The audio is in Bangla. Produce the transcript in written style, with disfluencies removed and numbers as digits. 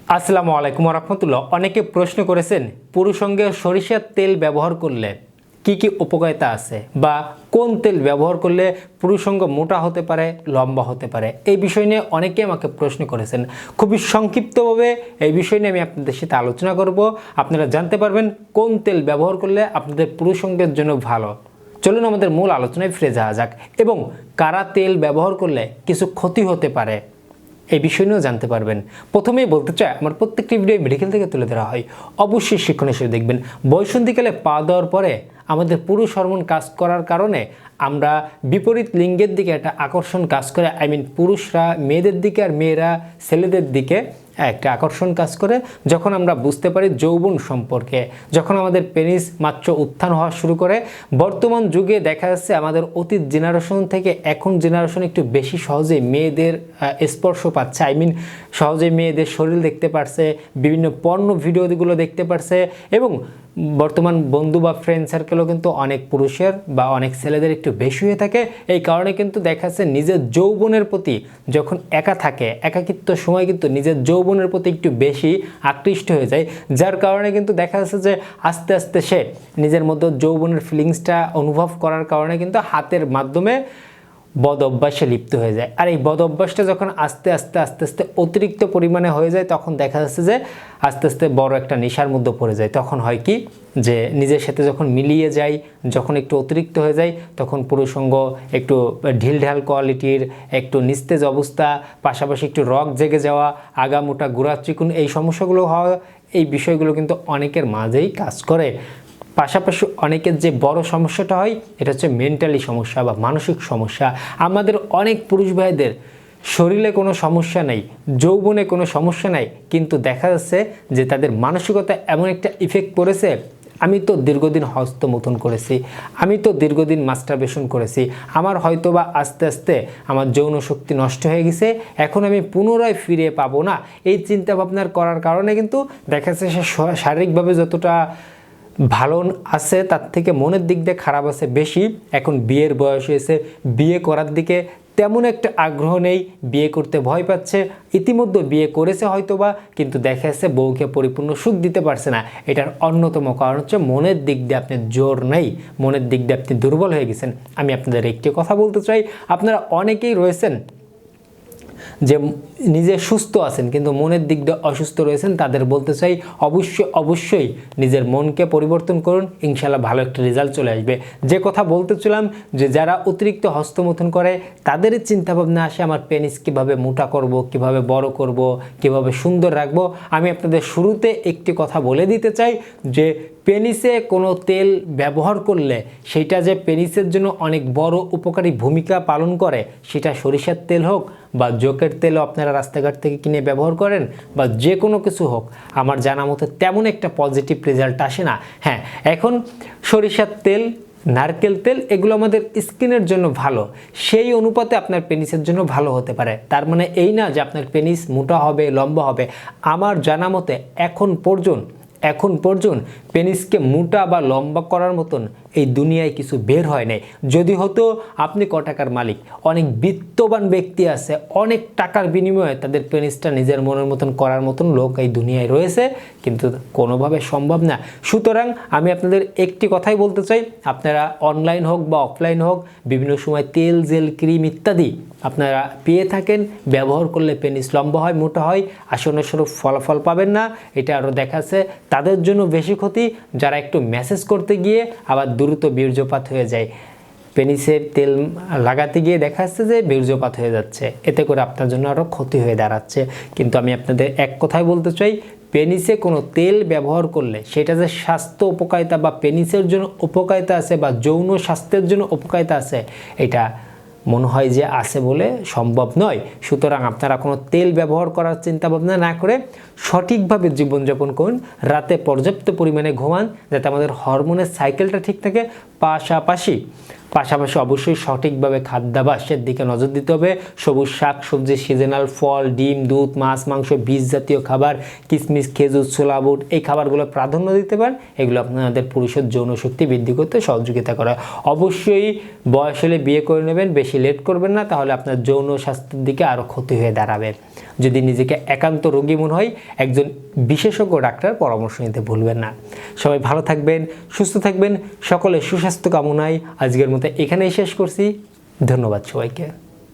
আসসালামু আলাইকুম রহমতুল্লাহ। অনেকে প্রশ্ন করেছেন পুরুষঙ্গে সরিষার তেল ব্যবহার করলে কি কি উপকারিতা আছে বা কোন তেল ব্যবহার করলে পুরুষঙ্গ মোটা হতে পারে, লম্বা হতে পারে। এই বিষয় নিয়ে অনেকে আমাকে প্রশ্ন করেছেন। খুবই সংক্ষিপ্তভাবে এই বিষয় নিয়ে আমি আপনাদের সাথে আলোচনা করব। আপনারা জানতে পারবেন কোন তেল ব্যবহার করলে আপনাদের পুরুষঙ্গের জন্য ভালো। চলুন আমাদের মূল আলোচনায় ফিরে যাওয়া যাক এবং কারা তেল ব্যবহার করলে কিছু ক্ষতি হতে পারে এই বিষয় নিয়েও জানতে পারবেন। প্রথমেই বলতে চাই, আমার প্রত্যেকটি ভিডিও মেডিকেল থেকে তুলে ধরা হয়, অবশ্যই শিক্ষণ হিসেবে দেখবেন। বয়সন্ধিকালে পা দেওয়ার পরে আমাদের পুরুষ হরমোন কাজ করার কারণে আমরা বিপরীত লিঙ্গের দিকে একটা আকর্ষণ কাজ করে, পুরুষরা মেয়েদের দিকে আর মেয়েরা ছেলেদের দিকে একটা আকর্ষণ কাজ করে। যখন আমরা বুঝতে পারি যৌবন সম্পর্কে, যখন আমাদের পেনিস মাত্র উত্থান হওয়া শুরু করে, বর্তমান যুগে দেখা যাচ্ছে আমাদের অতীত জেনারেশন থেকে এখন জেনারেশন একটু বেশি সহজে মেয়েদের স্পর্শ পাচ্ছে, সহজে মেয়েদের শরীর দেখতে পারছে, বিভিন্ন পর্ন ভিডিওগুলো দেখতে পারছে এবং বর্তমান বন্ধু বা ফ্রেন্ড সার্কেলও কিন্তু অনেক পুরুষের বা অনেক ছেলেদের একটু বেশি হয়ে থাকে। এই কারণে কিন্তু দেখা যাচ্ছে নিজের যৌবনের প্রতি যখন একা থাকে, একাকিত্ব সময় কিন্তু নিজের যৌবনের প্রতি একটু বেশি আকৃষ্ট হয়ে যায়, যার কারণে কিন্তু দেখা যাচ্ছে যে আস্তে আস্তে সে নিজের মধ্যে যৌবনের ফিলিংসটা অনুভব করার কারণে কিন্তু হাতের মাধ্যমে বদ অভ্যাসে লিপ্ত হয়ে যায়। আর এই বদ অভ্যাসটা যখন আস্তে আস্তে অতিরিক্ত পরিমাণে হয়ে যায়, তখন দেখা যাচ্ছে যে আস্তে আস্তে বড় একটা নেশার মধ্যে পড়ে যায়। তখন হয় কি যে নিজের সাথে যখন মিলিয়ে যায়, যখন একটু অতিরিক্ত হয়ে যায়, তখন পুরুষঙ্গ একটু ঢিলঢাল কোয়ালিটির, একটু নিস্তেজ অবস্থা, পাশাপাশি একটু রগ জেগে যাওয়া, আগামোটা গোড়া চিকুন, এই সমস্যাগুলো হওয়া, এই বিষয়গুলো কিন্তু অনেকের মাঝেই কাজ করে। পাশাপাশি অনেকের যে বড় সমস্যাটা হয় এটা হচ্ছে মেন্টালি সমস্যা বা মানসিক সমস্যা। আমাদের অনেক পুরুষ ভাইদের শরীরে কোনো সমস্যা নেই, যৌবনে কোনো সমস্যা নাই, কিন্তু দেখা যাচ্ছে যে তাদের মানসিকতা এমন একটা ইফেক্ট পড়েছে। আমি তো দীর্ঘদিন হস্তমৈথুন করেছি, আমি তো দীর্ঘদিন মাস্টারবেশন করেছি, আমার হয়তোবা আস্তে আস্তে আমার যৌন শক্তি নষ্ট হয়ে গেছে, এখন আমি পুনরায় ফিরে পাবো না। এই চিন্তা ভাবনার করার কারণে কিন্তু দেখা যাচ্ছে সে শারীরিকভাবে যতটা ভালো আছে তার থেকে মনের দিক দিয়ে খারাপ আছে বেশি। এখন বিয়ের বয়স হয়েছে, বিয়ে করার দিকে তেমন একটা আগ্রহ নেই, বিয়ে করতে ভয় পাচ্ছে, ইতিমধ্যে বিয়ে করেছে হয়তোবা, কিন্তু দেখা যাচ্ছে বউকে পরিপূর্ণ সুখ দিতে পারছে না। এটার অন্যতম কারণ হচ্ছে মনের দিক দিয়ে আপনার জোর নেই, মনের দিক দিয়ে আপনি দুর্বল হয়ে গেছেন। আমি আপনাদের একটি কথা বলতে চাই, আপনারা অনেকেই রয়েছেন যে নিজে সুস্থ আছেন কিন্তু মনের দিক দিয়ে অসুস্থ রয়েছেন, তাদের বলতে চাই অবশ্যই নিজের মনকে পরিবর্তন করুন, ইনশাল্লাহ ভালো একটা রেজাল্ট চলে আসবে। যে কথা বলতেছিলাম যে যারা অতিরিক্ত হস্তমৈথুন করে তাদের চিন্তাভাবনা আসে আমার পেনিস কীভাবে মোটা করব, কিভাবে বড় করব, কিভাবে সুন্দর রাখবো। আমি আপনাদের শুরুতে একটি কথা বলে দিতে চাই যে পেনিসে কোনো তেল ব্যবহার করলে সেটা যে পেনিসের জন্য অনেক বড় উপকারী ভূমিকা পালন করে, সেটা সরিষার তেল হোক বা জোকের তেলও আপনারা রাস্তাঘাট থেকে কিনে ব্যবহার করেন বা যে কোনো কিছু হোক, আমার জানা মতো তেমন একটা পজিটিভ রেজাল্ট আসে না। হ্যাঁ, এখন সরিষার তেল, নারকেল তেল এগুলো আমাদের স্কিনের জন্য ভালো, সেই অনুপাতে আপনার পেনিসের জন্য ভালো হতে পারে। তার মানে এই না যে আপনার পেনিস মোটা হবে, লম্বা হবে। আমার জানা মতে এখন পর্যন্ত পেনিসকে মোটা বা লম্বা করার মতন এই দুনিয়ায় কিছু বের হয় নাই। যদি হতো আপনি ক টাকার মালিক, অনেক বিত্তবান ব্যক্তি আছে, অনেক টাকার বিনিময়ে তাদের পেনিসটা নিজের মনের মতন করার মতন লোক এই দুনিয়ায় রয়েছে, কিন্তু কোনোভাবে সম্ভব না। সুতরাং আমি আপনাদের একটি কথাই বলতে চাই, আপনারা অনলাইন হোক বা অফলাইন হোক বিভিন্ন সময় তেল, জেল, ক্রিম ইত্যাদি আপনারা পেয়ে থাকেন, ব্যবহার করলে পেনিস লম্বা হয়, মোটা হয়, আসনস্বরূপ ফলাফল পাবেন না। এটা আরও দেখাচ্ছে তাদের জন্য বেশি ক্ষতি যারা একটু মেসেজ করতে গিয়ে আবার দ্রুত বীর্যপাত হয়ে যায়। পেনিসের তেল লাগাতে গিয়ে দেখা যাচ্ছে যে বীর্যপাত হয়ে যাচ্ছে, এতে করে আপনার জন্য আরও ক্ষতি হয়ে দাঁড়াচ্ছে। কিন্তু আমি আপনাদের এক কথাই বলতে চাই, পেনিসে কোনো তেল ব্যবহার করলে সেটা যে স্বাস্থ্য উপকারিতা বা পেনিসের জন্য উপকারিতা আছে বা যৌন স্বাস্থ্যের জন্য উপকারিতা আছে, এটা মনে হয় যে আছে বলে সম্ভব নয়। সুতরাং আপনারা কোনো তেল ব্যবহার করার চিন্তা ভাবনা না করে সঠিকভাবে জীবনযাপন করুন, রাতে পর্যাপ্ত পরিমাণে ঘুমান যাতে আমাদের হরমোনের সাইকেলটা ঠিক থাকে। পাশাপাশি পাশাপাশি অবশ্যই সঠিকভাবে খাদ্যাভ্যাসের দিকে নজর দিতে হবে। সবুজ শাক সবজি, সিজনাল ফল, ডিম, দুধ, মাছ, মাংস, বীজ জাতীয় খাবার, কিশমিশ, খেজুর, ছোলা, বুট এই খাবারগুলো প্রাধান্য দিতে পারেন। এগুলো আপনাদের পুরুষের যৌন শক্তি বৃদ্ধি করতে সহযোগিতা করে। অবশ্যই বয়স হলে বিয়ে করে নেবেন, বেশি লেট করবেন না, তাহলে আপনার যৌন স্বাস্থ্যের দিকে আরও ক্ষতি হয়ে দাঁড়াবে। যদি নিজেকে একান্ত রোগী মনে হয়, একজন বিশেষজ্ঞ ডাক্তার পরামর্শ নিতে ভুলবেন না। সবাই ভালো থাকবেন, সুস্থ থাকবেন, সকলের সুস্বাস্থ্য কামনায় আজকের মতো এখানেই শেষ করছি। ধন্যবাদ সবাইকে।